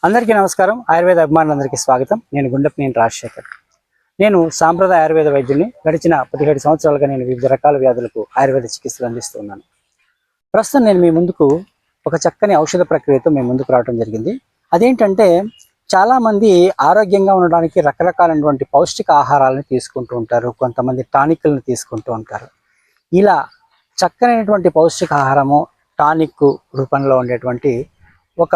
అందరికీ నమస్కారం. ఆయుర్వేద అభిమానులందరికీ స్వాగతం. నేను గుండెపనేని రాజశేఖర్. నేను సాంప్రదాయ ఆయుర్వేద వైద్యుని. గడిచిన 17 సంవత్సరాలుగా నేను వివిధ రకాల వ్యాధులకు ఆయుర్వేద చికిత్సలు అందిస్తున్నాను. ప్రస్తుతం నేను మీ ముందుకు ఒక చక్కని ఔషధ ప్రక్రియతో మీ ముందుకు రావడం జరిగింది. అదేంటంటే, చాలామంది ఆరోగ్యంగా ఉండడానికి రకరకాలైనటువంటి పౌష్టిక ఆహారాలను తీసుకుంటూ ఉంటారు. కొంతమంది టానిక్లను తీసుకుంటూ ఉంటారు. ఇలా చక్కనైనటువంటి పౌష్టిక ఆహారము టానిక్ రూపంలో ఉండేటువంటి ఒక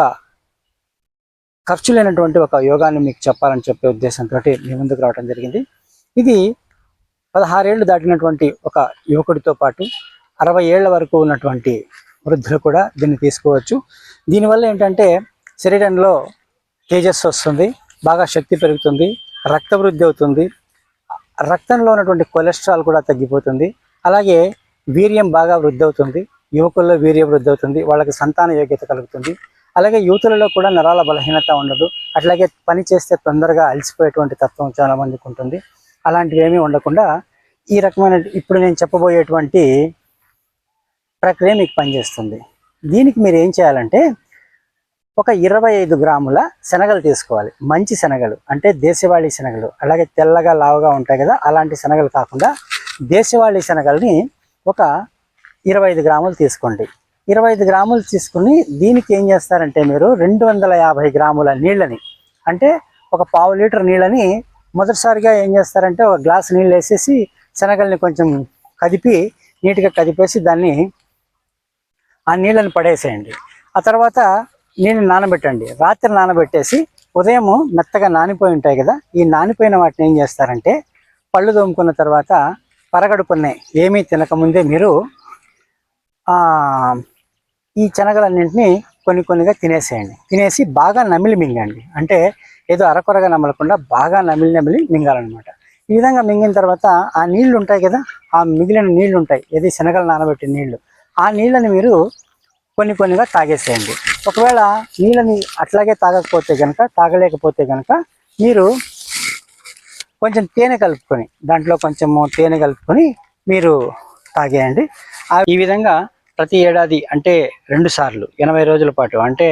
ఖర్చు లేనటువంటి ఒక యోగాన్ని మీకు చెప్పాలని చెప్పే ఉద్దేశంతో మీ ముందుకు రావడం జరిగింది. ఇది 16 ఏళ్ళు దాటినటువంటి ఒక యువకుడితో పాటు 60 ఏళ్ల వరకు ఉన్నటువంటి వృద్ధులు కూడా దీన్ని తీసుకోవచ్చు. దీనివల్ల ఏంటంటే శరీరంలో తేజస్సు వస్తుంది, బాగా శక్తి పెరుగుతుంది, రక్త వృద్ధి అవుతుంది, రక్తంలో ఉన్నటువంటి కొలెస్ట్రాల్ కూడా తగ్గిపోతుంది, అలాగే వీర్యం బాగా వృద్ధి అవుతుంది, యువకుల్లో వీర్య వృద్ధి అవుతుంది, వాళ్ళకి సంతాన యోగ్యత కలుగుతుంది. అలాగే యూతులలో కూడా నరాల బలహీనత ఉండదు. అట్లాగే పని చేస్తే తొందరగా అలసిపోయేటువంటి తత్వం చాలా మందికి ఉంటుంది. అలాంటివి ఏమీ ఉండకుండా ఈ రకమైన ఇప్పుడు నేను చెప్పబోయేటువంటి ప్రక్రియ మీకు పనిచేస్తుంది. దీనికి మీరు ఏం చేయాలంటే, ఒక 25 గ్రాముల శనగలు తీసుకోవాలి. మంచి శనగలు అంటే దేశవాళీ శనగలు, అలాగే తెల్లగా లావుగా ఉంటాయి కదా, అలాంటి శనగలు కాకుండా దేశవాళీ శనగల్ని ఒక 25 గ్రాములు తీసుకోండి. 25 గ్రాములు తీసుకుని దీనికి ఏం చేస్తారంటే, మీరు 250 గ్రాముల నీళ్ళని, అంటే ఒక 1/2 లీటర్ నీళ్ళని మొదటిసారిగా ఏం చేస్తారంటే, ఒక గ్లాస్ నీళ్ళు వేసేసి శనగల్ని కొంచెం కదిపి నీట్గా కదిపేసి దాన్ని ఆ నీళ్ళని పడేసేయండి. ఆ తర్వాత నీళ్ళని నానబెట్టండి. రాత్రి నానబెట్టేసి ఉదయం మెత్తగా నానిపోయి ఉంటాయి కదా, ఈ నానిపోయిన వాటిని ఏం చేస్తారంటే, పళ్ళు తోముకున్న తర్వాత పరగడుపునే ఏమీ తినకముందే మీరు ఈ శనగలన్నింటినీ కొన్ని కొన్నిగా తినేసేయండి. తినేసి బాగా నమిలి మింగండి. అంటే ఏదో అరకొరగా నమలకుండా బాగా నమిలి మింగాలన్నమాట. ఈ విధంగా మింగిన తర్వాత ఆ నీళ్లు ఉంటాయి కదా, ఆ మిగిలిన నీళ్లు ఉంటాయి, ఏది శనగలు నానబెట్టిన నీళ్లు, ఆ నీళ్ళని మీరు కొన్ని కొన్నిగా తాగేసేయండి. ఒకవేళ నీళ్ళని అట్లాగే తాగలేకపోతే కనుక మీరు కొంచెం తేనె కలుపుకొని, దాంట్లో కొంచెము తేనె కలుపుకొని మీరు తాగేయండి. ఈ విధంగా ప్రతి ఏడాది అంటే 2 సార్లు 80 రోజుల పాటు, అంటే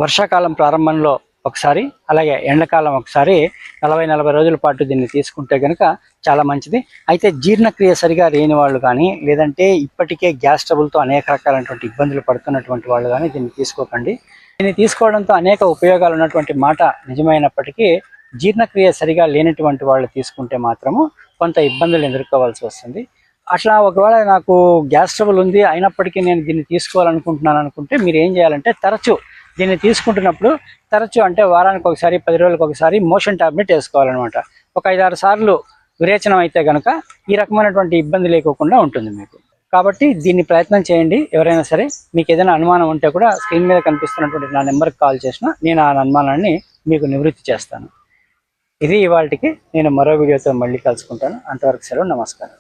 వర్షాకాలం ప్రారంభంలో ఒకసారి, అలాగే ఎండాకాలం ఒకసారి 40 రోజుల పాటు దీన్ని తీసుకుంటే కనుక చాలా మంచిది. అయితే జీర్ణక్రియ సరిగా లేని వాళ్ళు కానీ, లేదంటే ఇప్పటికే గ్యాస్ ట్రబుల్తో అనేక రకాలైనటువంటి ఇబ్బందులు పడుతున్నటువంటి వాళ్ళు కానీ దీన్ని తీసుకోకండి. దీన్ని తీసుకోవడంతో అనేక ఉపయోగాలు ఉన్నటువంటి మాట నిజమైనప్పటికీ, జీర్ణక్రియ సరిగా లేనటువంటి వాళ్ళు తీసుకుంటే మాత్రము కొంత ఇబ్బందులు ఎదుర్కోవాల్సి వస్తుంది. అట్లా ఒకవేళ నాకు గ్యాస్ ట్రబుల్ ఉంది అయినప్పటికీ నేను దీన్ని తీసుకోవాలనుకుంటున్నాను అనుకుంటే, మీరు ఏం చేయాలంటే, తరచూ దీన్ని తీసుకుంటున్నప్పుడు అంటే వారానికి ఒకసారి, 10 రోజులకు ఒకసారి మోషన్ టాబ్లెట్ వేసుకోవాలన్నమాట. ఒక 5-6 సార్లు విరేచనం అయితే కనుక ఈ రకమైనటువంటి ఇబ్బంది లేకోకుండా ఉంటుంది మీకు. కాబట్టి దీన్ని ప్రయత్నం చేయండి. ఎవరైనా సరే మీకు ఏదైనా అనుమానం ఉంటే కూడా స్క్రీన్ మీద కనిపిస్తున్నటువంటి నా నెంబర్కి కాల్ చేసినా నేను ఆ అనుమానాన్ని మీకు నివృత్తి చేస్తాను. ఇది ఇవాళకి. నేను మరో వీడియోతో మళ్ళీ కలుసుకుంటాను. అంతవరకు సెలవు. నమస్కారం.